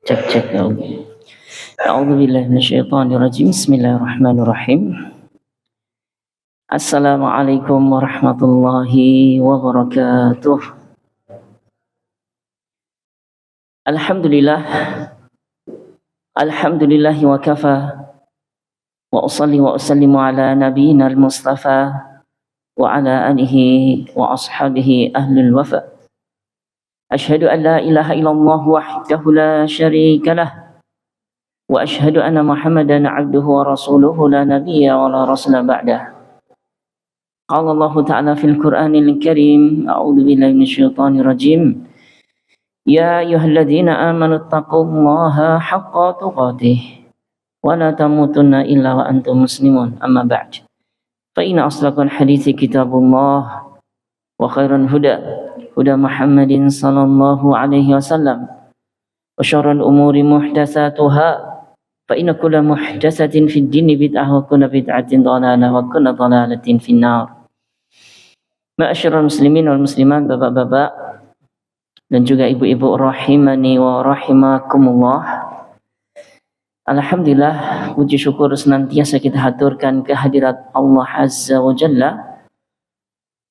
Cek cek. A'udzubillahi minasyaitonirrajim. Bismillahirrahmanirrahim. Assalamualaikum warahmatullahi wabarakatuh. Alhamdulillah. Alhamdulillahi wa kafa. Wa usalli wa usallimu ala nabiyyina al-mustafa wa ala alihi wa ashabihi ahlul wafa. Asyhadu an la ilaha illallah wahdahu la syarika lah. Wa asyhadu anna Muhammadan abduhu wa rasuluhu la nabiyya wa la rasula ba'dah. Qala Allah Ta'ala fil Qur'anil Karim, a'udzu billahi minasyaitonir rajim. Ya ayyuhalladzina amanu taqullaha haqqa tuqatih wa la tamutunna illa wa antum muslimun. Amma ba'd. Fa inna asdaqal hadithi kitabullah wa khairal huda Muhammadin sallallahu alaihi wasallam wa syarrul umuri muhdatsatuha fa inna kulla muhdatsatin fid dini bid'ah wa kullu bid'atin dhalalah wa kullu dhalalatin finnar. Ma'asyiral muslimin wal muslimat, bapak-bapak dan juga ibu-ibu rahimani wa rahimakumullah. Alhamdulillah, puji syukur senantiasa kita haturkan kehadirat Allah Azza wa Jalla,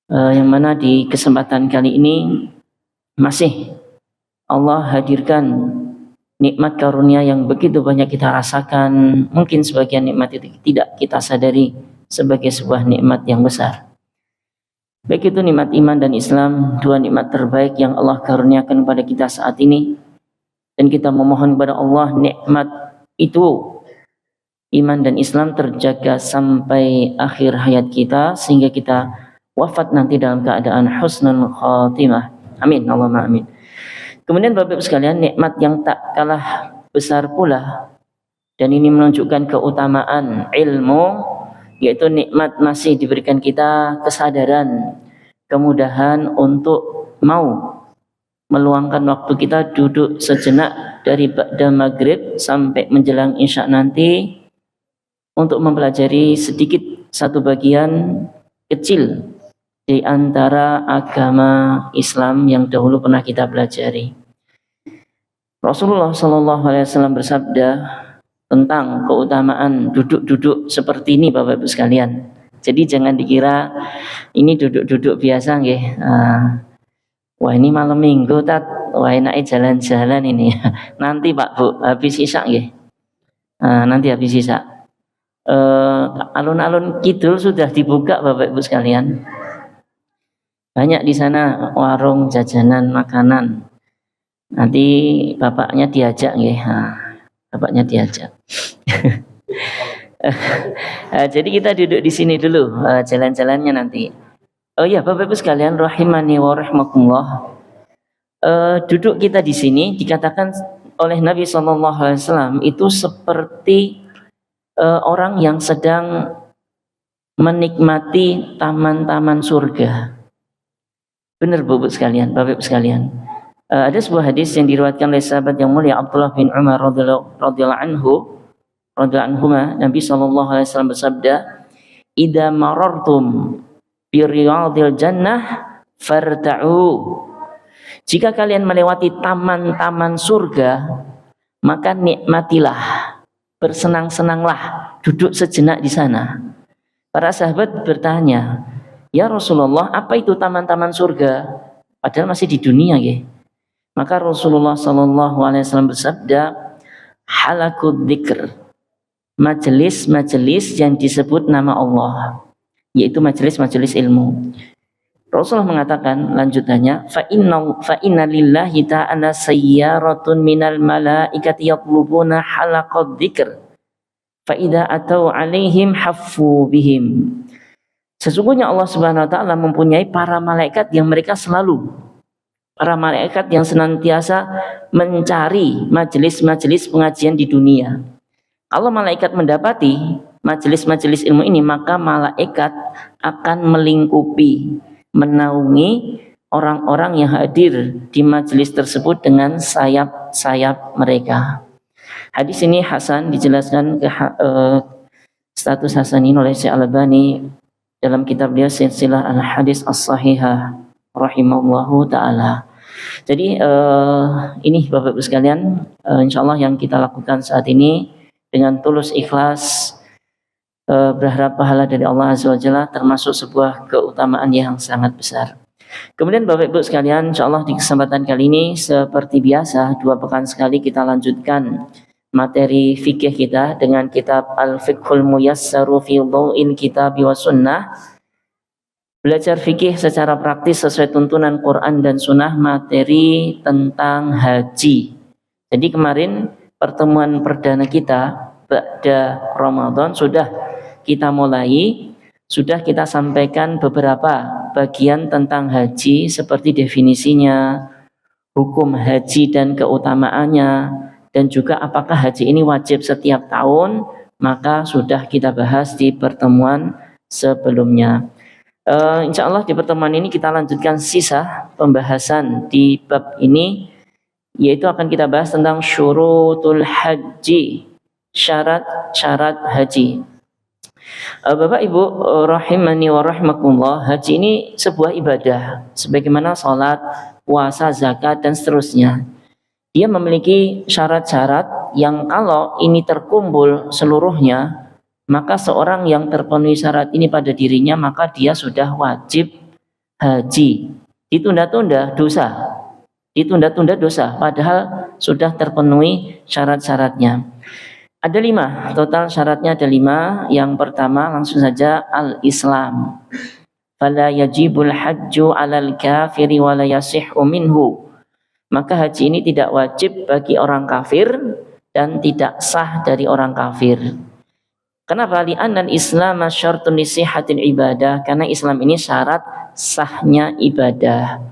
yang mana di kesempatan kali ini masih Allah hadirkan nikmat karunia yang begitu banyak kita rasakan. Mungkin sebagian nikmat itu tidak kita sadari sebagai sebuah nikmat yang besar. Baik itu nikmat iman dan Islam, dua nikmat terbaik yang Allah karuniakan kepada kita saat ini. Dan kita memohon kepada Allah nikmat itu, iman dan Islam, terjaga sampai akhir hayat kita, sehingga kita wafat nanti dalam keadaan husnul khatimah. Amin, Allahumma amin. Kemudian Bapak-Ibu sekalian, nikmat yang tak kalah besar pula, dan ini menunjukkan keutamaan ilmu, yaitu nikmat masih diberikan kita kesadaran, kemudahan untuk mau meluangkan waktu kita duduk sejenak dari ba'da maghrib sampai menjelang isya nanti untuk mempelajari sedikit satu bagian kecil di antara agama Islam yang dahulu pernah kita pelajari. Rasulullah SAW bersabda tentang keutamaan duduk-duduk seperti ini, Bapak-Ibu sekalian. Jadi jangan dikira ini duduk-duduk biasa, nggih. Wah, ini malam minggu, tat. Wah, enaknya jalan-jalan ini. Nanti Pak Bu, habis isya nggih. Nanti habis isya. Alun-alun kidul sudah dibuka, Bapak-Ibu sekalian. Banyak di sana warung, jajanan, makanan. Nanti bapaknya diajak, nggih. Bapaknya diajak. Jadi kita duduk di sini dulu, jalan-jalannya nanti. Oh ya, Bapak-Ibu sekalian, rahimani wa rahimakumullah. Duduk kita di sini dikatakan oleh Nabi SAW itu seperti orang yang sedang menikmati taman-taman surga. Benar Bapak sekalian, Bapak sekalian. Ada sebuah hadis yang diriwayatkan oleh sahabat yang mulia Abdullah bin Umar radhiyallahu anhu, Nabi sallallahu alaihi wasallam bersabda, "Idza marartum bi riyadil jannah farta'u." Jika kalian melewati taman-taman surga, maka nikmatilah, bersenang-senanglah, duduk sejenak di sana. Para sahabat bertanya, "Ya Rasulullah, apa itu taman-taman surga?" Padahal masih di dunia, ya. Maka Rasulullah sallallahu alaihi wasallam bersabda, "Halakud dzikr." Majelis-majelis yang disebut nama Allah, yaitu majelis-majelis ilmu. Rasulullah mengatakan lanjutannya, "Fa inna lillahi ta'ala sayyaratun minal malaikati yatlubuna halaqad dzikr. Fa idza atau 'alaihim haffu bihim." Sesungguhnya Allah Subhanahu wa taala mempunyai para malaikat yang mereka selalu, para malaikat yang senantiasa mencari majelis-majelis pengajian di dunia. Kalau malaikat mendapati majelis-majelis ilmu ini, maka malaikat akan melingkupi, menaungi orang-orang yang hadir di majelis tersebut dengan sayap-sayap mereka. Hadis ini hasan, dijelaskan status hasan ini oleh Syekh Al-Albani dalam kitab beliau Silsilah Al-Hadis As-Sahihah rahimahullahu taala. Jadi ini Bapak Ibu sekalian, insyaallah yang kita lakukan saat ini dengan tulus ikhlas, berharap pahala dari Allah Azza wa Jalla, termasuk sebuah keutamaan yang sangat besar. Kemudian Bapak Ibu sekalian, insyaallah di kesempatan kali ini seperti biasa 2 pekan sekali kita lanjutkan materi fikih kita dengan kitab Al-Fiqhul Muyassaru fi Dhau'il Kitab wa Sunnah. Belajar fikih secara praktis sesuai tuntunan Quran dan Sunnah, materi tentang haji. Jadi kemarin pertemuan perdana kita pada Ramadan sudah kita mulai, sudah kita sampaikan beberapa bagian tentang haji seperti definisinya, hukum haji dan keutamaannya, dan juga apakah haji ini wajib setiap tahun, maka sudah kita bahas di pertemuan sebelumnya. Insya Allah di pertemuan ini kita lanjutkan sisa pembahasan di bab ini, yaitu akan kita bahas tentang syurutul haji, syarat-syarat haji. Bapak Ibu rahimani wa rahimakumullah, haji ini sebuah ibadah sebagaimana salat, puasa, zakat dan seterusnya. Dia memiliki syarat-syarat yang kalau ini terkumpul seluruhnya, maka seorang yang terpenuhi syarat ini pada dirinya, maka dia sudah wajib haji. Ditunda-tunda dosa, ditunda-tunda dosa, padahal sudah terpenuhi syarat-syaratnya. Ada 5, total syaratnya ada 5. Yang pertama langsung saja al-Islam. Fala yajibul hajju 'alal kafiri wa la yasihhu minhu. Maka haji ini tidak wajib bagi orang kafir dan tidak sah dari orang kafir. Kenapa? Li'anna al-Islam syartun li sihhatil ibadah. Karena Islam ini syarat sahnya ibadah.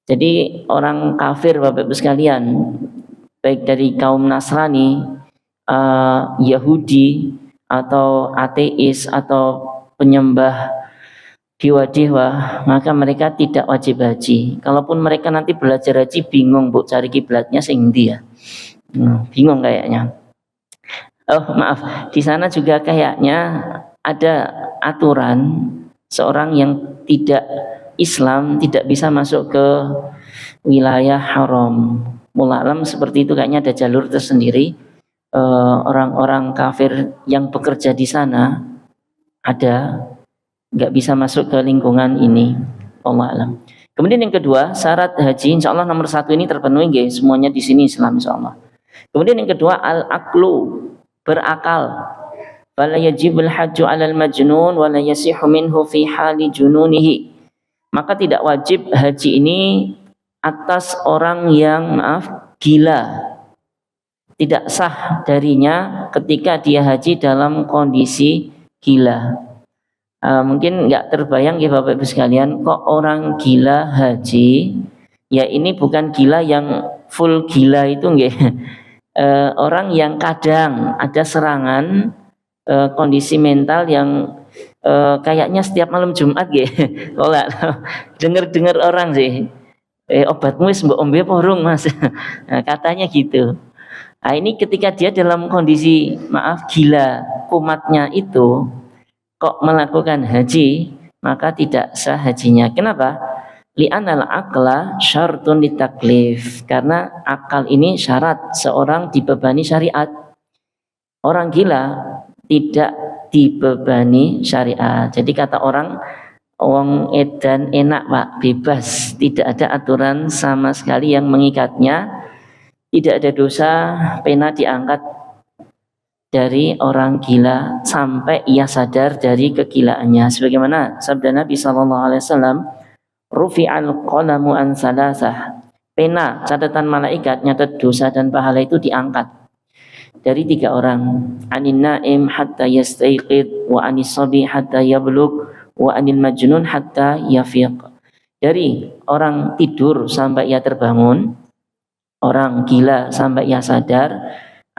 Jadi orang kafir Bapak Ibu sekalian, baik dari kaum Nasrani, Yahudi atau ateis atau penyembah dewa-dewa, maka mereka tidak wajib haji. Kalaupun mereka nanti belajar haji bingung Bu cari kiblatnya sing ndi ya. Bingung kayaknya. Oh maaf, di sana juga kayaknya ada aturan seorang yang tidak Islam tidak bisa masuk ke wilayah haram. Mulallam seperti itu, kayaknya ada jalur tersendiri. Orang-orang kafir yang bekerja di sana ada, nggak bisa masuk ke lingkungan ini. Wallahu a'lam. Kemudian yang kedua, syarat haji insya Allah nomor 1 ini terpenuhi nggih, semuanya di sini Islam insya Allah. Kemudian yang kedua al-aqlu, berakal. Fala yajibul hajju 'alal majnun wa la yasihu minhu fi hali jununihi. Maka tidak wajib haji ini atas orang yang gila. Tidak sah darinya ketika dia haji dalam kondisi gila. Mungkin nggak terbayang ya Bapak Ibu sekalian, kok orang gila haji? Ya ini bukan gila yang full gila itu nggih. Orang yang kadang ada serangan kondisi mental yang kayaknya setiap malam Jumat nggih. Kalau dengar orang sih, obatmu wis mbok ombe apa urung Mas? Nah, katanya gitu. Nah, ini ketika dia dalam kondisi gila kumatnya itu kok melakukan haji, maka tidak sah hajinya. Kenapa? Li'anal aqla syartun litaklif. Karena akal ini syarat seorang dibebani syariat. Orang gila tidak dibebani syariat. Jadi kata orang, wong edan enak Pak, bebas, tidak ada aturan sama sekali yang mengikatnya. Tidak ada dosa, pena diangkat dari orang gila sampai ia sadar dari kegilaannya. Sebagaimana sabda Nabi SAW, rufi'al qalamu an salasah. Pena, catatan malaikat, nyatat dosa dan pahala itu diangkat dari 3 orang. Anin naim hatta yastaiqid, wa anis sabi hatta yablug, wa anil majnun hatta yafiq. Dari orang tidur sampai ia terbangun, orang gila sampai ia sadar,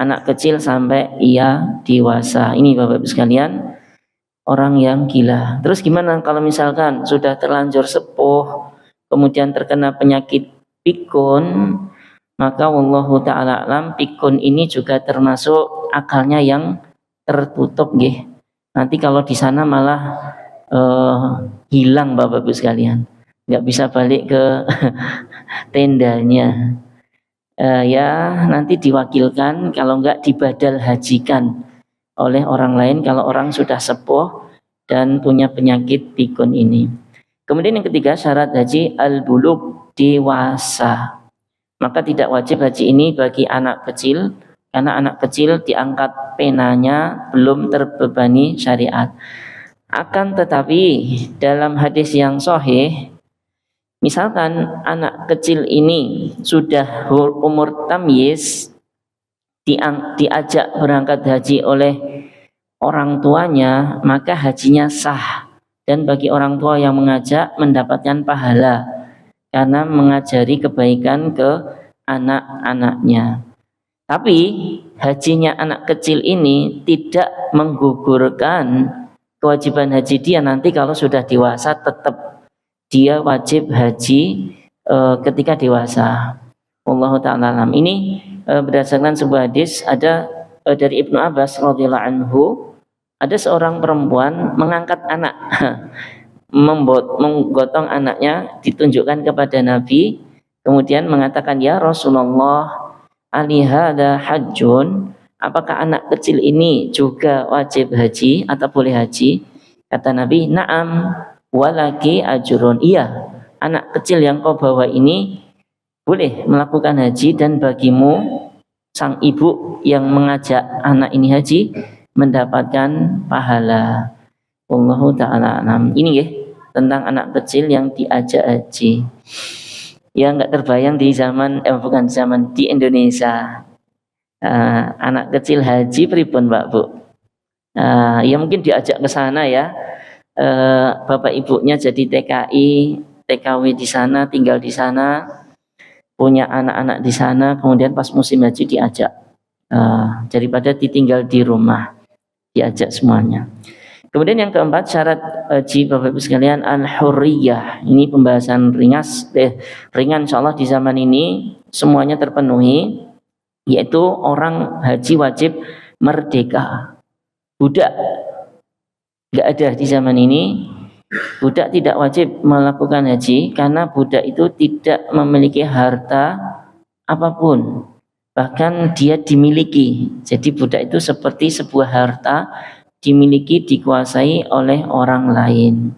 anak kecil sampai ia dewasa. Ini Bapak Ibu sekalian, orang yang gila. Terus gimana kalau misalkan sudah terlanjur sepuh, kemudian terkena penyakit pikun, maka wallahu ta'ala alam, pikun ini juga termasuk akalnya yang tertutup nggih. Nanti kalau di sana malah hilang Bapak Ibu sekalian, nggak bisa balik ke tendanya. Ya nanti diwakilkan, kalau nggak dibadal hajikan oleh orang lain kalau orang sudah sepuh dan punya penyakit pikun ini. Kemudian yang ketiga, syarat haji al-bulugh, dewasa. Maka tidak wajib haji ini bagi anak kecil, karena anak kecil diangkat penanya belum terbebani syariat. Akan tetapi dalam hadis yang sahih, misalkan anak kecil ini sudah umur tamyiz, diajak berangkat haji oleh orang tuanya, maka hajinya sah. Dan bagi orang tua yang mengajak mendapatkan pahala karena mengajari kebaikan ke anak-anaknya. Tapi hajinya anak kecil ini tidak menggugurkan kewajiban haji dia nanti kalau sudah dewasa, tetap dia wajib haji ketika dewasa. Wallahu ta'ala alam. Ini berdasarkan sebuah hadis ada dari Ibnu Abbas radhiyallahu anhu, ada seorang perempuan mengangkat anak menggotong anaknya, ditunjukkan kepada Nabi, kemudian mengatakan, ya Rasulullah, alihada hajjun, apakah anak kecil ini juga wajib haji atau boleh haji? Kata Nabi, na'am walaki ajrun, iya, anak kecil yang kau bawa ini boleh melakukan haji, dan bagimu sang ibu yang mengajak anak ini haji mendapatkan pahala. Wallahu ta'ala alam. Ini ya tentang anak kecil yang diajak haji. Ya nggak terbayang di zaman bukan zaman di Indonesia. Anak kecil haji pripun Pak Bu? Ya mungkin diajak ke sana ya. Bapak ibunya jadi TKI, TKW di sana, tinggal di sana, punya anak-anak di sana, kemudian pas musim haji diajak. Daripada ditinggal di rumah, diajak semuanya. Kemudian yang keempat, syarat haji Bapak Ibu sekalian, al-hurriyah. Ini pembahasan ringan insyaallah di zaman ini semuanya terpenuhi, yaitu orang haji wajib merdeka. Budak nggak ada di zaman ini. Budak tidak wajib melakukan haji karena budak itu tidak memiliki harta apapun, bahkan dia dimiliki. Jadi budak itu seperti sebuah harta, dimiliki, dikuasai oleh orang lain.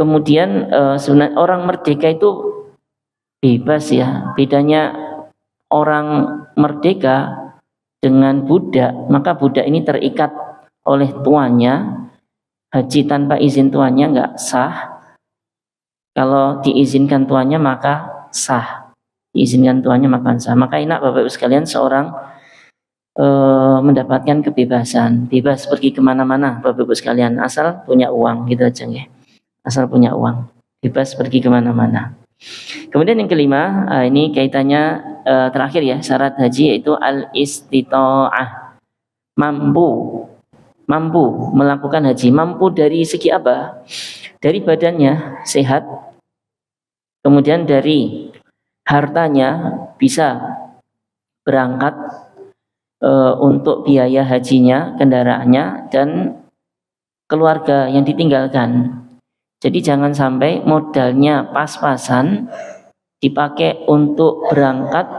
Kemudian sebenarnya orang merdeka itu bebas ya. Bedanya orang merdeka dengan budak, maka budak ini terikat oleh tuannya. Haji tanpa izin tuannya nggak sah. Kalau diizinkan tuannya maka sah. Diizinkan tuannya maka sah. Maka enak Bapak Ibu sekalian, seorang mendapatkan kebebasan, bebas pergi kemana-mana Bapak Ibu sekalian, asal punya uang, gitu aja ya. Asal punya uang, bebas pergi kemana-mana. Kemudian yang kelima, ini kaitannya terakhir ya, syarat haji yaitu al-istita'ah, mampu melakukan haji. Mampu dari segi apa? Dari badannya sehat, kemudian dari hartanya bisa berangkat untuk biaya hajinya, kendaraannya, dan keluarga yang ditinggalkan. Jadi jangan sampai modalnya pas-pasan dipakai untuk berangkat,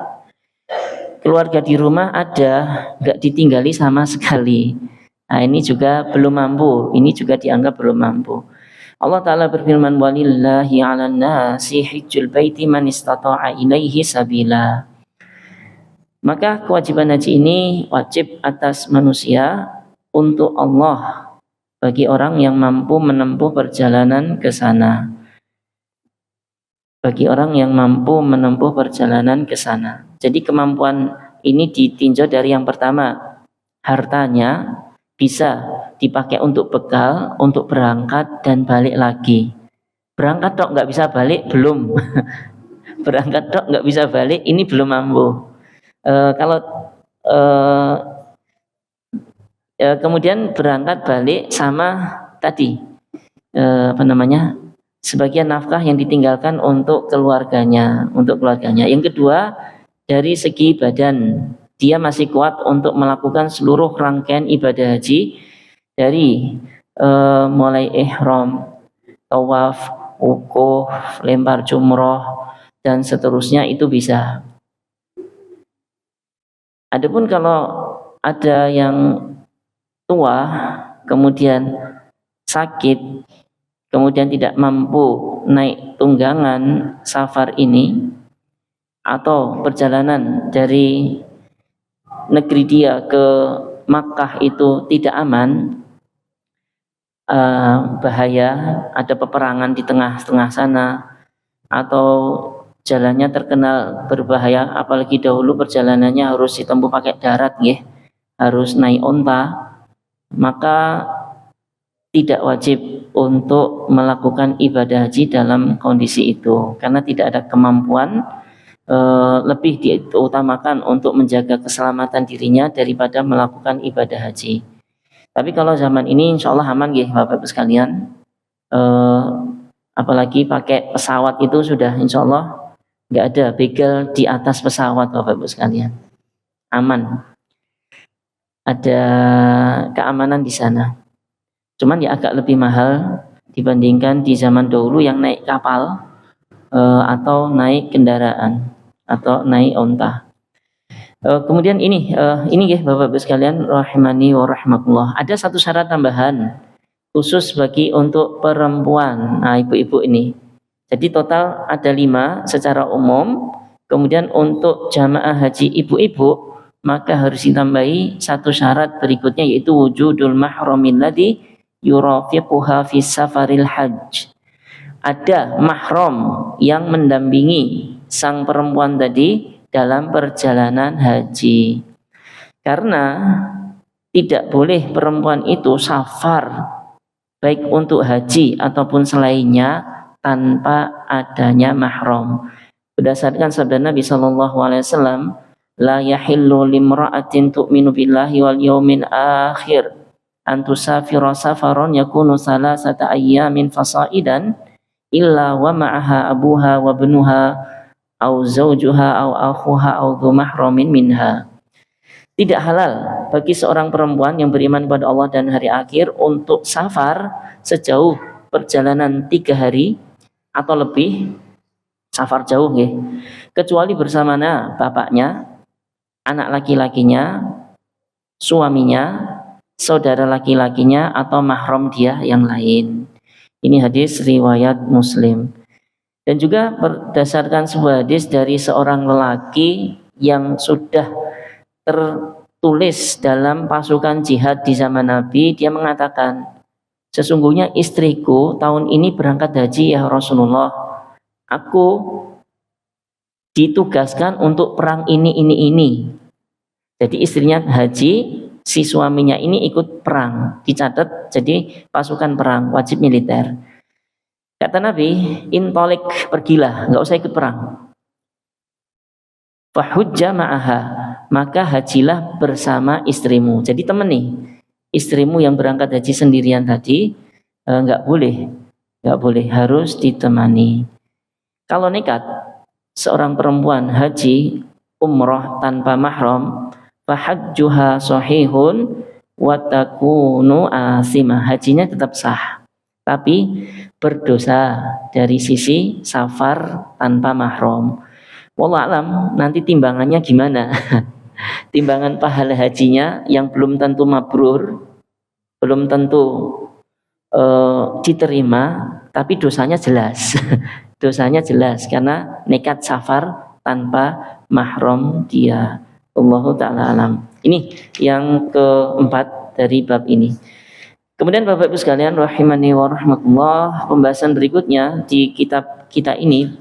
keluarga di rumah ada, nggak ditinggali sama sekali. Nah ini juga belum mampu, ini juga dianggap belum mampu. Allah Ta'ala berfirman, walillahi 'alan nasi hijjul baiti man istata'a ilaihi sabila. Maka kewajiban haji ini wajib atas manusia untuk Allah, bagi orang yang mampu menempuh perjalanan ke sana. Bagi orang yang mampu menempuh perjalanan ke sana. Jadi kemampuan ini ditinjau dari yang pertama, hartanya bisa dipakai untuk bekal, untuk berangkat dan balik lagi. Berangkat tok nggak bisa balik, belum. Berangkat tok nggak bisa balik, ini belum mampu. Kemudian berangkat balik sama tadi sebagian nafkah yang ditinggalkan untuk keluarganya. Yang kedua, dari segi badan dia masih kuat untuk melakukan seluruh rangkaian ibadah haji dari mulai ihram, tawaf, wukuf, lempar jumroh dan seterusnya itu bisa. Adapun kalau ada yang tua kemudian sakit kemudian tidak mampu naik tunggangan safar ini atau perjalanan dari negeri dia ke Makkah itu tidak aman, bahaya, ada peperangan di tengah-tengah sana atau jalannya terkenal berbahaya, apalagi dahulu perjalanannya harus ditempuh pakai darat nggih, harus naik onta, maka tidak wajib untuk melakukan ibadah haji dalam kondisi itu karena tidak ada kemampuan, lebih diutamakan untuk menjaga keselamatan dirinya daripada melakukan ibadah haji. Tapi kalau zaman ini insya Allah aman ya Bapak-Ibu sekalian, apalagi pakai pesawat itu sudah insya Allah nggak ada begal di atas pesawat Bapak-Ibu sekalian, aman, ada keamanan di sana. Cuman ya agak lebih mahal dibandingkan di zaman dahulu yang naik kapal atau naik kendaraan atau naik onta. Kemudian ini ya Bapak-Ibu sekalian rahimani wa rahmatullah. Ada satu syarat tambahan khusus bagi untuk perempuan. Nah, ibu-ibu ini. Jadi total ada 5 secara umum. Kemudian untuk jamaah haji ibu-ibu maka harus ditambahi satu syarat berikutnya yaitu wujudul mahramil ladzi yurafiquha fi safaril hajj. Ada mahram yang mendampingi sang perempuan tadi dalam perjalanan haji. Karena tidak boleh perempuan itu safar baik untuk haji ataupun selainnya tanpa adanya mahram. Berdasarkan sabda Nabi sallallahu alaihi wasallam, la yahillu limra'atin tu'minu billahi wal yawmil akhir an tusafira safaron yakunu salasata ayyamin fasaidan illa wa ma'aha abuha wa ibnuha au zaujuha au akhuha au dhu mahramin minha. Tidak halal bagi seorang perempuan yang beriman kepada Allah dan hari akhir untuk safar sejauh perjalanan 3 hari atau lebih, safar jauh ya, kecuali bersamanya bapaknya, anak laki-lakinya, suaminya, saudara laki-lakinya atau mahram dia yang lain. Ini hadis riwayat Muslim. Dan juga berdasarkan sebuah hadis dari seorang lelaki yang sudah tertulis dalam pasukan jihad di zaman Nabi, dia mengatakan, sesungguhnya istriku tahun ini berangkat haji ya Rasulullah. Aku ditugaskan untuk perang ini. Jadi istrinya haji, si suaminya ini ikut perang, dicatat jadi pasukan perang, wajib militer. Kata Nabi, intolik, pergilah, nggak usah ikut perang. Fahujja ma'aha, maka hajilah bersama istrimu. Jadi temani istrimu yang berangkat haji sendirian tadi, nggak boleh, harus ditemani. Kalau nekat seorang perempuan haji umroh tanpa mahram, fahajjuha sahihun wa takunu asimah, hajinya tetap sah, tapi berdosa dari sisi safar tanpa mahram. Wallahu alam, nanti timbangannya gimana? Timbangan pahala hajinya yang belum tentu mabrur, belum tentu diterima, tapi dosanya jelas. Dosanya jelas karena nekat safar tanpa mahram dia. Allahu ta'ala alam. Ini yang keempat dari bab ini. Kemudian Bapak Ibu sekalian rahimani wa rahmatullah, pembahasan berikutnya di kitab kita ini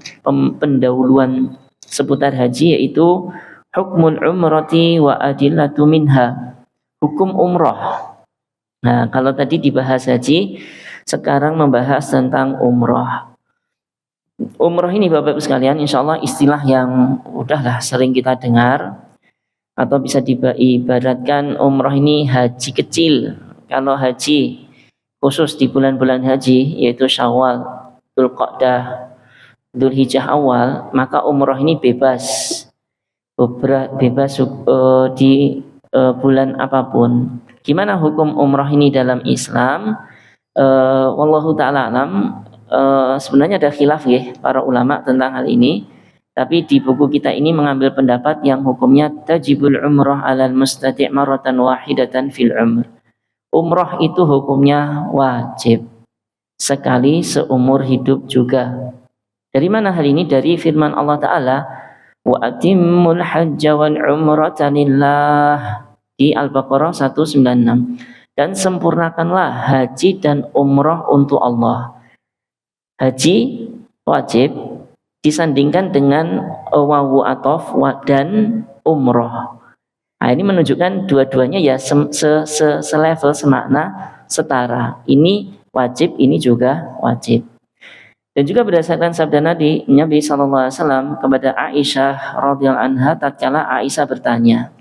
pendahuluan seputar haji yaitu hukmul umrati wa adillatu minha. Hukum umroh. Nah, kalau tadi dibahas haji, sekarang membahas tentang umroh. Umroh ini Bapak Ibu sekalian insya Allah istilah yang udahlah sering kita dengar, atau bisa diibaratkan umroh ini haji kecil. Kalau haji khusus di bulan-bulan haji yaitu Syawal, Dzulqa'dah, Dzulhijjah awal, maka umroh ini bebas di bulan apapun. Gimana hukum umrah ini dalam Islam? Wallahu ta'ala alam. Sebenarnya ada khilaf ya para ulama tentang hal ini. Tapi di buku kita ini mengambil pendapat yang hukumnya tajibul umrah alal mustati' maratan wahidatan fil umr. Umrah itu hukumnya wajib sekali seumur hidup juga. Dari mana hal ini? Dari firman Allah Ta'ala, wa atimmul hajja wal umrata lillah, di Al-Baqarah 196. Dan sempurnakanlah haji dan umrah untuk Allah. Haji wajib disandingkan dengan wawu atof dan umrah. Nah, ini menunjukkan dua-duanya ya selevel, semakna, setara. Ini wajib, ini juga wajib. Dan juga berdasarkan sabda Nabi SAW kepada Aisyah radhiyallahu anha, tatkala Aisyah bertanya,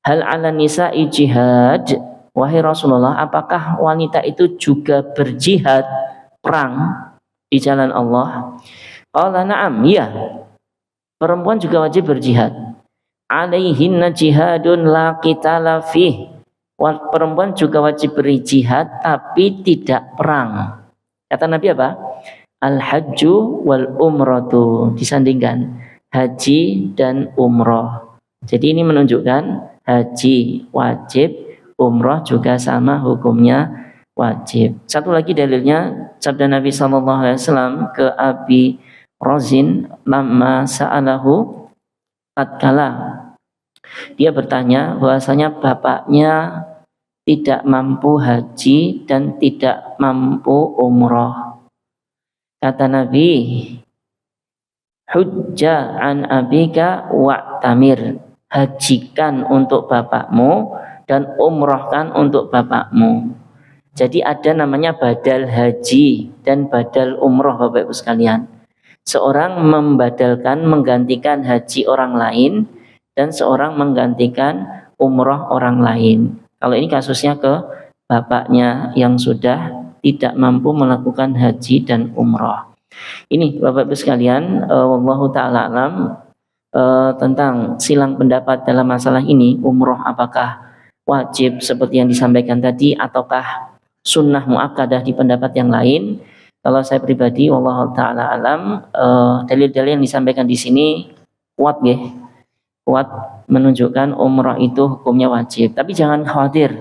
hal ala nisa'i jihad, wahai Rasulullah, apakah wanita itu juga berjihad, perang di jalan Allah? Qala na'am, ya, perempuan juga wajib berjihad. Alaihinna jihadun la qitala fih, perempuan juga wajib berjihad tapi tidak perang. Kata Nabi apa? Al-hajju wal umratu, disandingkan haji dan umrah. Jadi ini menunjukkan haji wajib, umrah juga sama hukumnya wajib. Satu lagi dalilnya sabda Nabi SAW ke Abi Razin lamma sa'alahu, tatkala dia bertanya bahwasanya bapaknya tidak mampu haji dan tidak mampu umrah. Kata Nabi, hujja an abika wa'tamir, hajikan untuk bapakmu dan umrahkan untuk bapakmu. Jadi ada namanya badal haji dan badal umrah, Bapak Ibu sekalian. Seorang membadalkan, menggantikan haji orang lain dan seorang menggantikan umrah orang lain. Kalau ini kasusnya ke bapaknya yang sudah tidak mampu melakukan haji dan umrah. Ini Bapak Ibu sekalian, wallahu ta'ala alam, tentang silang pendapat dalam masalah ini. Umrah apakah wajib seperti yang disampaikan tadi ataukah sunnah muakkadah di pendapat yang lain? Kalau saya pribadi, wallahu ta'ala alam, dalil-dalil yang disampaikan di sini kuat ya, kuat menunjukkan umrah itu hukumnya wajib. Tapi jangan khawatir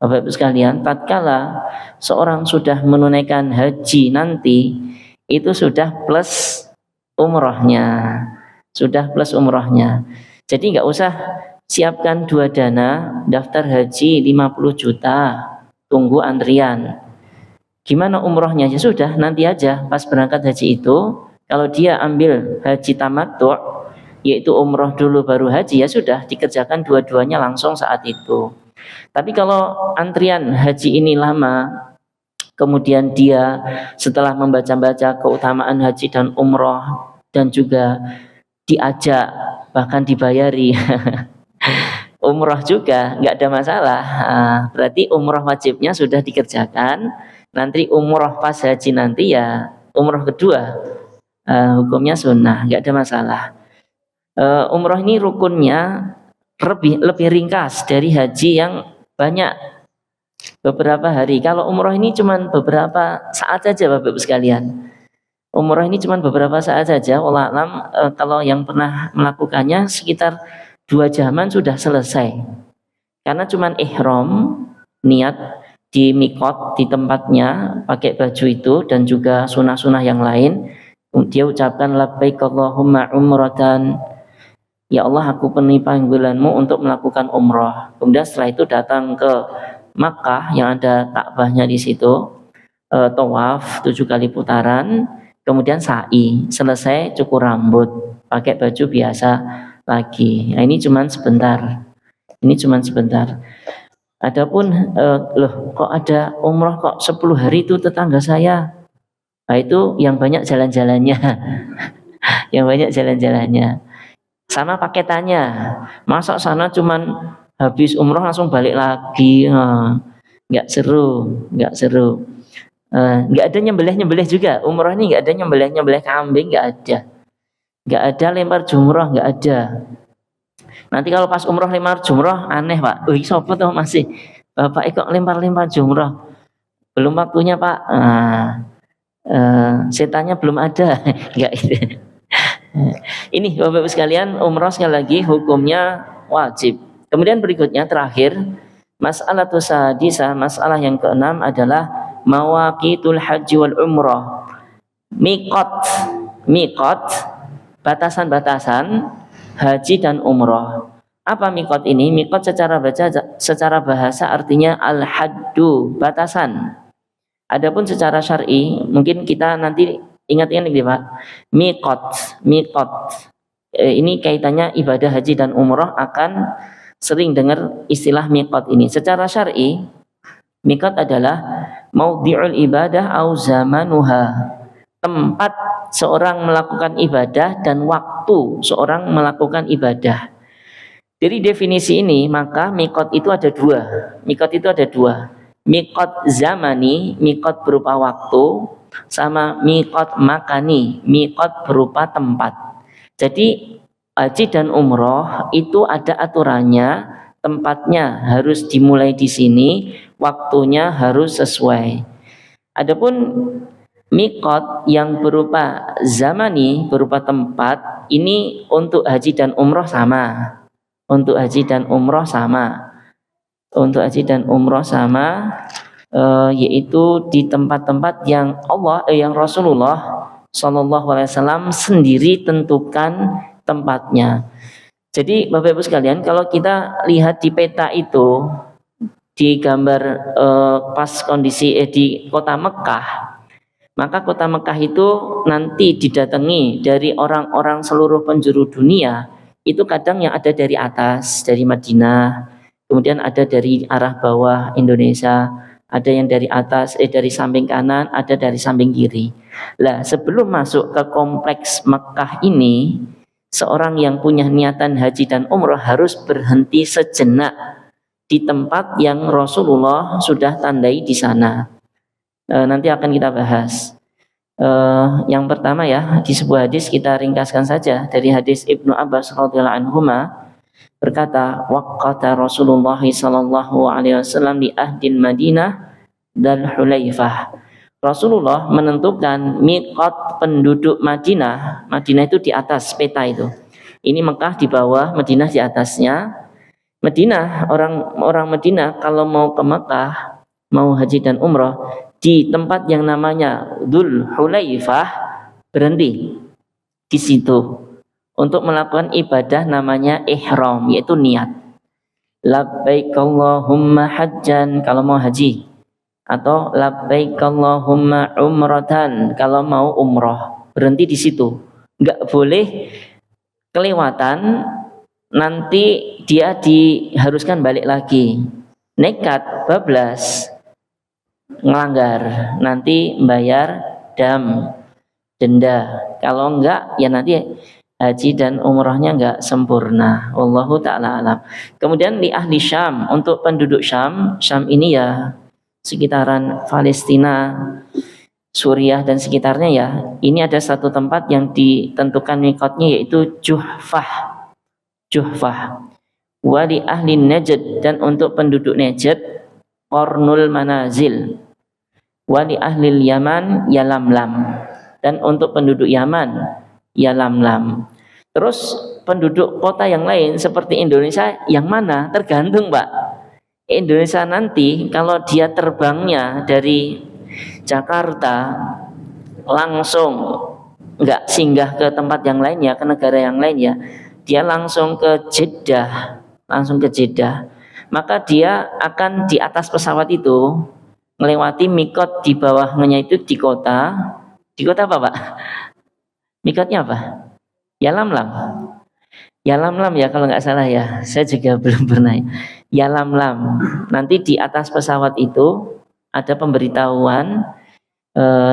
Bapak Ibu sekalian, tatkala seorang sudah menunaikan haji nanti, itu sudah plus umrohnya. Sudah plus umrohnya. Jadi nggak usah siapkan dua dana, daftar haji 50 juta, tunggu antrian. Gimana umrohnya? Ya sudah, nanti aja pas berangkat haji itu, kalau dia ambil haji tamattu', yaitu umroh dulu baru haji, ya sudah dikerjakan dua-duanya langsung saat itu. Tapi kalau antrian haji ini lama, kemudian dia setelah membaca-baca keutamaan haji dan umroh dan juga diajak bahkan dibayari umroh juga, nggak ada masalah. Berarti umroh wajibnya sudah dikerjakan. Nanti umroh pas haji nanti ya umroh kedua, hukumnya sunnah, nggak ada masalah. Umroh ini rukunnya lebih ringkas dari haji yang banyak beberapa hari. Kalau umroh ini cuma beberapa saat saja Bapak Ibu sekalian. Umroh ini cuma beberapa saat saja. Wallahu alam, kalau yang pernah melakukannya sekitar 2 jaman sudah selesai. Karena cuma ihram, niat di mikot, di tempatnya, pakai baju itu dan juga sunah-sunah yang lain. Dia ucapkan labbaik Allahumma umratan, ya Allah aku penuhi panggilanmu untuk melakukan umrah. Kemudian setelah itu datang ke Makkah yang ada Ka'bahnya di situ, tawaf 7 kali putaran, kemudian sa'i, selesai cukur rambut, pakai baju biasa lagi. Nah, ini cuma sebentar. Ini cuma sebentar. Adapun loh kok ada umrah kok 10 hari itu tetangga saya. Nah, itu yang banyak jalan-jalannya. Yang banyak jalan-jalannya. Sama paketannya, masa sana cuman habis umroh langsung balik lagi, nggak seru, nggak seru. Nggak ada nyembelih juga, umroh ini nggak ada nyembelih kambing, nggak ada lempar jumroh, nggak ada. Nanti kalau pas umroh lempar jumroh aneh Pak, sopo tuh masih Bapak kok lempar-lempar jumroh, belum waktunya Pak. Setannya belum ada. Enggak itu. Ini Bapak Ibu sekalian, umroh sekali lagi hukumnya wajib. Kemudian berikutnya terakhir, masalah sadisah, masalah yang keenam adalah mawaqitul haji wal umrah. Miqat, batasan-batasan haji dan umrah. Apa miqat ini? Miqat secara bahasa artinya al-haddu, batasan. Adapun secara syar'i, mungkin kita nanti ingat-ingat nih Pak. Miqat. Ini kaitannya ibadah haji dan umrah akan sering dengar istilah miqat ini. Secara syar'i, miqat adalah maudhi'ul ibadah au zamanuha. Tempat seorang melakukan ibadah dan waktu seorang melakukan ibadah. Dari definisi ini, maka miqat itu ada dua. Miqat zamani, miqat berupa waktu, sama miqat makani, miqat berupa tempat. Jadi haji dan umroh itu ada aturannya, tempatnya harus dimulai di sini, waktunya harus sesuai. Adapun miqat yang berupa zamani, berupa tempat, ini untuk haji dan umroh sama. Yaitu di tempat-tempat yang yang Rasulullah Shallallahu Alaihi Wasallam sendiri tentukan tempatnya. Jadi Bapak Ibu sekalian, kalau kita lihat di peta itu, di gambar pas kondisi di kota Mekah, maka kota Mekah itu nanti didatangi dari orang-orang seluruh penjuru dunia. Itu kadang yang ada dari atas, dari Madinah, kemudian ada dari arah bawah Indonesia, ada yang dari atas, dari samping kanan, ada dari samping kiri. Lah, sebelum masuk ke kompleks Mekah ini, seorang yang punya niatan haji dan umrah harus berhenti sejenak di tempat yang Rasulullah sudah tandai di sana. Nanti akan kita bahas. Yang pertama ya, di sebuah hadis kita ringkaskan saja dari hadis Ibnu Abbas radhiyallahu anhuma berkata, waqata Rasulullah sallallahu alaihi wasallam di ahdil Madinah dan Hulaifah. Rasulullah menentukan miqat penduduk Madinah. Madinah itu di atas peta itu. Ini Mekah di bawah, Madinah di atasnya. Madinah, orang Madinah kalau mau ke Mekah, mau haji dan umrah, di tempat yang namanya Dzul Hulaifah berhenti di situ untuk melakukan ibadah namanya ihram, yaitu niat. Labbaik Allahumma hajjan kalau mau haji, atau labbaik Allahumma umratan kalau mau umrah. Berhenti di situ. Enggak boleh kelewatan, nanti dia diharuskan balik lagi. Nekat bablas ngelanggar, nanti bayar denda. Kalau enggak ya nanti haji dan umrahnya enggak sempurna. Wallahu ta'ala alam. Kemudian di ahli Syam, untuk penduduk Syam ini ya sekitaran Palestina, Suriah dan sekitarnya ya. Ini ada satu tempat yang ditentukan miqatnya, yaitu Juhfah. Wali ahli Najd, dan untuk penduduk Najd Qarnul Manazil. Wali ahli Yaman Yalamlam, dan untuk penduduk Yaman Yalamlam. Terus penduduk kota yang lain seperti Indonesia yang mana? Tergantung Pak. Indonesia nanti kalau dia terbangnya dari Jakarta langsung, enggak singgah ke tempat yang lain ya, ke negara yang lain ya, dia langsung ke Jeddah, maka dia akan di atas pesawat itu melewati miqat di bawahnya itu di kota apa Pak? Miqatnya apa? Yalamlam ya kalau nggak salah ya, saya juga belum pernah. Yalamlam. Nanti di atas pesawat itu ada pemberitahuan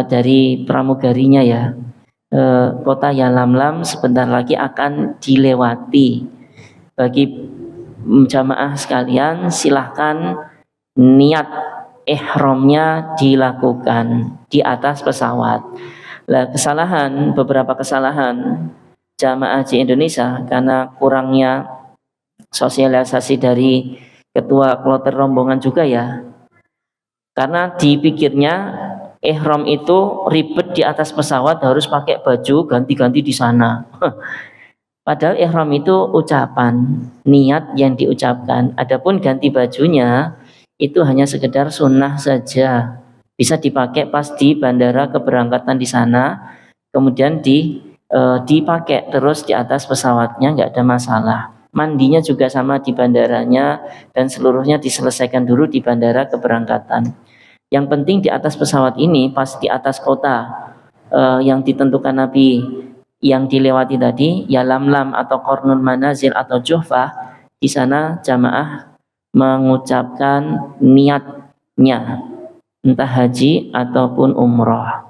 dari pramugarinya ya, kota Yalamlam sebentar lagi akan dilewati. Bagi jamaah sekalian, silahkan niat ihramnya dilakukan di atas pesawat. Lah, beberapa kesalahan jamaah haji Indonesia karena kurangnya sosialisasi dari ketua kloter rombongan juga ya. Karena dipikirnya ihram itu ribet di atas pesawat, harus pakai baju ganti-ganti di sana. Padahal ihram itu ucapan, niat yang diucapkan. Adapun ganti bajunya itu hanya sekedar sunnah saja. Bisa dipakai pas di bandara keberangkatan di sana, kemudian dipakai terus di atas pesawatnya, nggak ada masalah. Mandinya juga sama di bandaranya dan seluruhnya diselesaikan dulu di bandara keberangkatan. Yang penting di atas pesawat ini, pas di atas kota yang ditentukan Nabi yang dilewati tadi, ya Lamlam atau Qarnul Manazil atau Juhfah, di sana jamaah mengucapkan niatnya, entah haji ataupun umrah.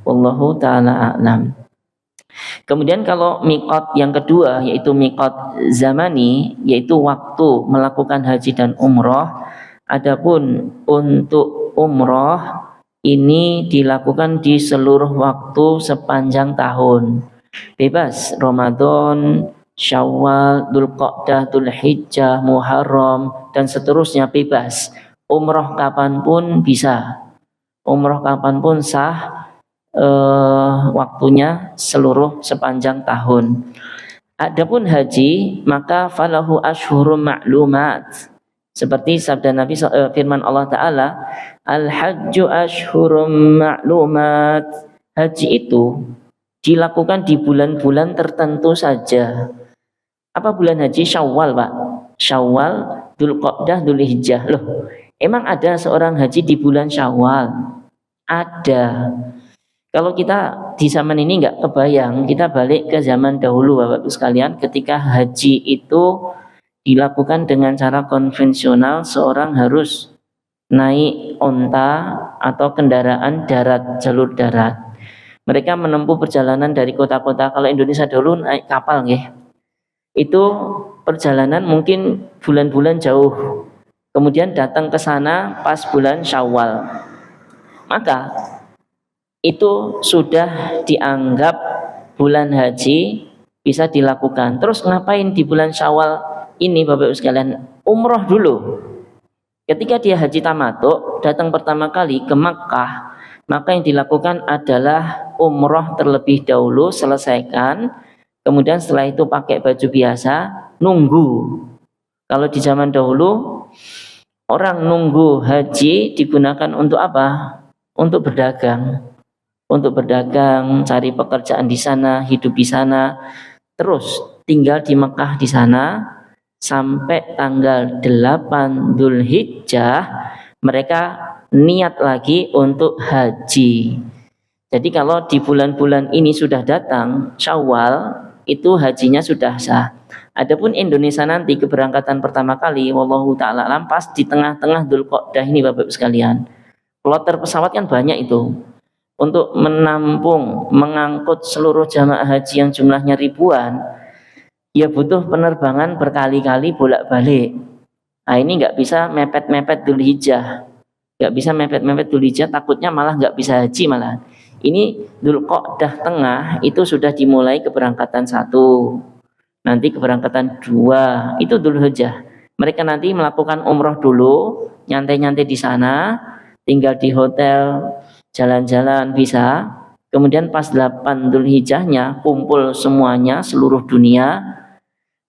Wallahu ta'ala a'lam. Kemudian kalau miqat yang kedua, yaitu miqat zamani, yaitu waktu melakukan haji dan umrah. Adapun untuk umrah ini dilakukan di seluruh waktu sepanjang tahun. Bebas Ramadan, Syawal, Dzulqa'dah, Dzulhijjah, Muharram dan seterusnya bebas. Umrah kapanpun bisa. Umrah kapanpun sah, waktunya seluruh sepanjang tahun. Adapun haji maka falahu ashhurum ma'lumat. Seperti sabda Nabi, firman Allah Ta'ala, al-hajju ashhurum ma'lumat. Haji itu dilakukan di bulan-bulan tertentu saja. Apa bulan haji? Syawal, Pak. Syawal, Dzulqa'dah, Dzulhijjah. Loh, emang ada seorang haji di bulan Syawal? Ada. Kalau kita di zaman ini nggak kebayang, kita balik ke zaman dahulu Bapak-Ibu sekalian, ketika haji itu dilakukan dengan cara konvensional, seorang harus naik onta atau kendaraan darat, jalur darat. Mereka menempuh perjalanan dari kota-kota. Kalau Indonesia dulu naik kapal, nggih. Itu perjalanan mungkin bulan-bulan jauh. Kemudian datang ke sana pas bulan Syawal. Maka itu sudah dianggap bulan haji, bisa dilakukan. Terus ngapain di bulan Syawal ini Bapak-Ibu sekalian? Umroh dulu. Ketika dia haji tamattu, datang pertama kali ke Makkah, maka yang dilakukan adalah umroh terlebih dahulu, selesaikan. Kemudian setelah itu pakai baju biasa, nunggu. Kalau di zaman dahulu, orang nunggu haji digunakan untuk apa? Untuk berdagang. Untuk berdagang, cari pekerjaan di sana, hidup di sana, terus tinggal di Mekah di sana sampai tanggal 8 Dzulhijjah, mereka niat lagi untuk haji. Jadi kalau di bulan-bulan ini sudah datang Syawal, itu hajinya sudah sah. Adapun Indonesia nanti keberangkatan pertama kali, wallahu ta'ala alam, pas di tengah-tengah Dzulqa'dah ini Bapak-Ibu sekalian. Kloter pesawat kan banyak itu. Untuk menampung, mengangkut seluruh jamaah haji yang jumlahnya ribuan, ya butuh penerbangan berkali-kali bolak-balik. Nah ini nggak bisa mepet-mepet Dzulhijjah, nggak bisa mepet-mepet Dzulhijjah, takutnya malah nggak bisa haji malah. Ini Dzulqa'dah tengah itu sudah dimulai keberangkatan 1, nanti keberangkatan 2, itu Dzulhijjah. Mereka nanti melakukan umroh dulu, nyantai-nyantai di sana, tinggal di hotel, jalan-jalan bisa. Kemudian pas 8 Dzulhijjahnya kumpul semuanya seluruh dunia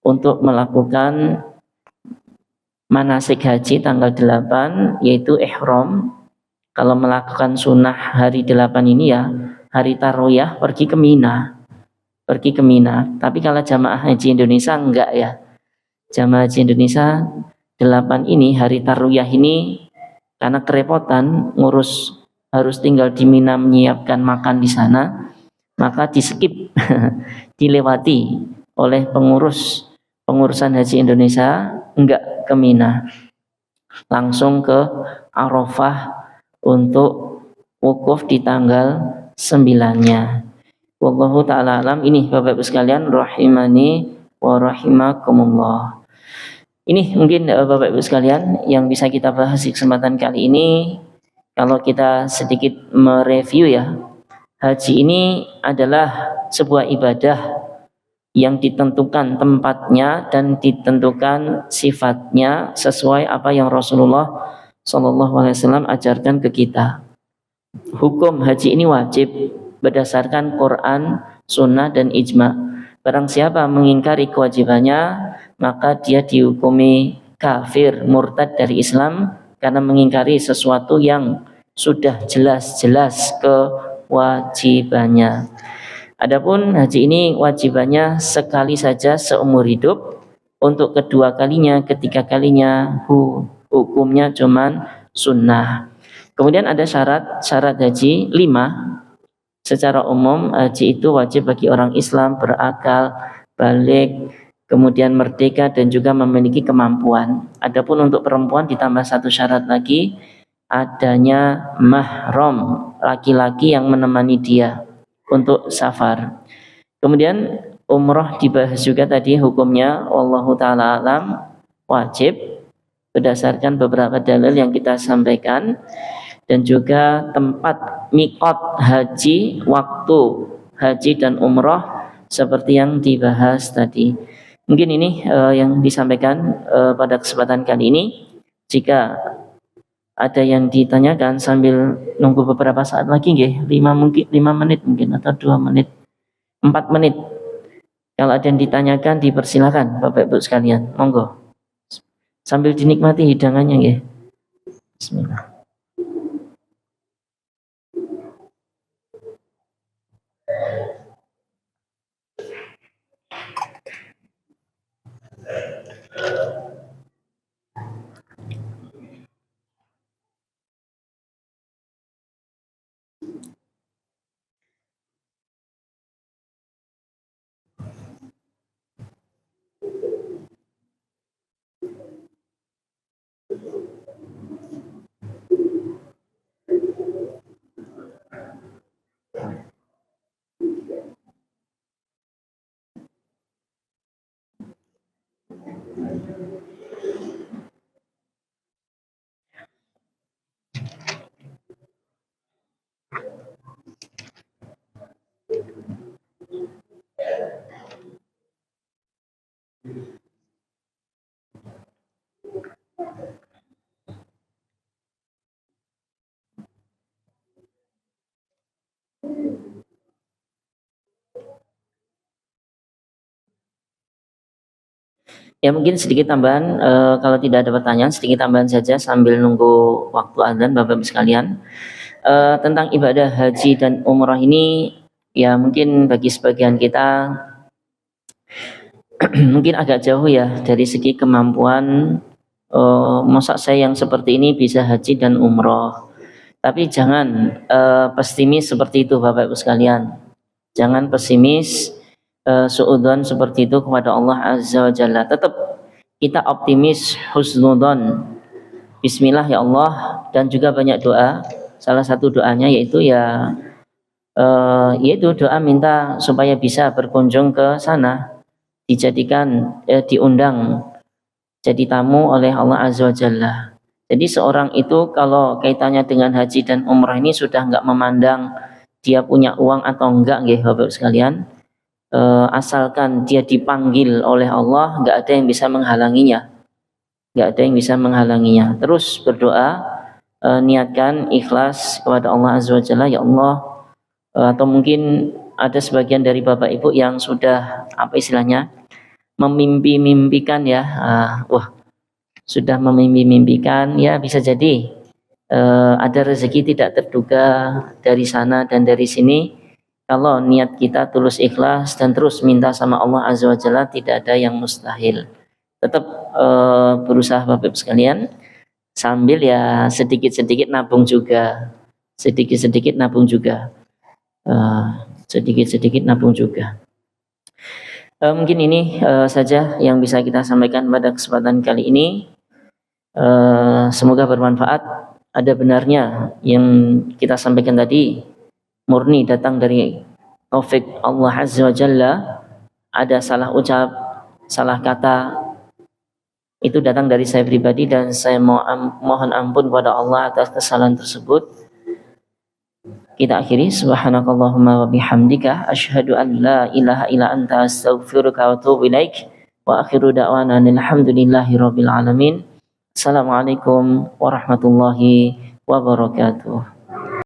untuk melakukan manasik haji tanggal 8, yaitu ihram. Kalau melakukan sunnah hari 8 ini ya hari tarwiyah, pergi ke Mina. Pergi ke Mina. Tapi kalau jamaah haji Indonesia enggak ya. Jamaah haji Indonesia 8 ini hari tarwiyah ini karena kerepotan ngurus, harus tinggal di Mina menyiapkan makan di sana, maka di skip dilewati oleh pengurusan haji Indonesia, enggak ke Mina, langsung ke Arafah untuk wukuf di tanggal 9-nya. Wallahu ta'ala alam. Ini Bapak-Ibu sekalian rahimani wa rahimakumullah. Ini mungkin Bapak-Ibu sekalian yang bisa kita bahas di kesempatan kali ini. Kalau kita sedikit mereview ya, haji ini adalah sebuah ibadah yang ditentukan tempatnya dan ditentukan sifatnya sesuai apa yang Rasulullah SAW ajarkan ke kita. Hukum haji ini wajib berdasarkan Quran, Sunnah dan Ijma. Barang siapa mengingkari kewajibannya, maka dia dihukumi kafir, murtad dari Islam karena mengingkari sesuatu yang sudah jelas-jelas kewajibannya. Adapun haji ini wajibannya sekali saja seumur hidup. Untuk kedua kalinya, ketiga kalinya hukumnya cuman sunnah. Kemudian ada syarat haji 5. Secara umum haji itu wajib bagi orang Islam berakal, balik, kemudian merdeka dan juga memiliki kemampuan. Adapun untuk perempuan ditambah satu syarat lagi, adanya mahram, laki-laki yang menemani dia untuk safar. Kemudian umroh dibahas juga tadi hukumnya, wallahu taala alam, wajib berdasarkan beberapa dalil yang kita sampaikan, dan juga tempat miqat haji, waktu haji dan umroh seperti yang dibahas tadi. Mungkin ini yang disampaikan pada kesempatan kali ini. Jika ada yang ditanyakan sambil nunggu beberapa saat lagi, 5 menit mungkin, atau 2 menit, 4 menit. Kalau ada yang ditanyakan dipersilakan Bapak Ibu sekalian, monggo. Sambil dinikmati hidangannya nggih. Bismillah. Ya mungkin sedikit tambahan, kalau tidak ada pertanyaan sedikit tambahan saja sambil nunggu waktu azan Bapak Ibu sekalian. Tentang ibadah haji dan umrah ini, ya mungkin bagi sebagian kita mungkin agak jauh ya dari segi kemampuan. Masa saya yang seperti ini bisa haji dan umrah. Tapi jangan pesimis seperti itu Bapak Ibu sekalian. Jangan pesimis, suudzon seperti itu kepada Allah Azza wa Jalla. Tetap kita optimis, husnudzon. Bismillah ya Allah, dan juga banyak doa. Salah satu doanya yaitu yaitu doa minta supaya bisa berkunjung ke sana, dijadikan diundang jadi tamu oleh Allah Azza wa Jalla. Jadi seorang itu kalau kaitannya dengan haji dan umrah ini sudah enggak memandang dia punya uang atau enggak, nggih Bapak sekalian. Asalkan dia dipanggil oleh Allah, enggak ada yang bisa menghalanginya. Enggak ada yang bisa menghalanginya. Terus berdoa, niatkan ikhlas kepada Allah Azza wa Jalla, ya Allah. Atau mungkin ada sebagian dari Bapak Ibu yang sudah apa istilahnya memimpi-mimpikan ya, sudah memimpi-mimpikan ya, bisa jadi ada rezeki tidak terduga dari sana dan dari sini. Kalau niat kita tulus ikhlas dan terus minta sama Allah Azza wa Jalla, tidak ada yang mustahil. Tetap berusaha Bapak Ibu sekalian, sambil ya sedikit-sedikit nabung juga, sedikit-sedikit nabung juga, sedikit-sedikit nabung juga. Mungkin ini saja yang bisa kita sampaikan pada kesempatan kali ini. Semoga bermanfaat. Ada benarnya yang kita sampaikan tadi, murni datang dari taufik Allah Azza wa Jalla. Ada salah ucap, salah kata, itu datang dari saya pribadi dan saya mohon ampun kepada Allah atas kesalahan tersebut. kita akhiri. Subhanakallahumma wa bihamdika asyhadu an la ilaha illa anta astaghfiruka wa atubu ilaik. Wa akhiru da'wana alhamdulillahi rabbil alamin. Assalamualaikum warahmatullahi wabarakatuh.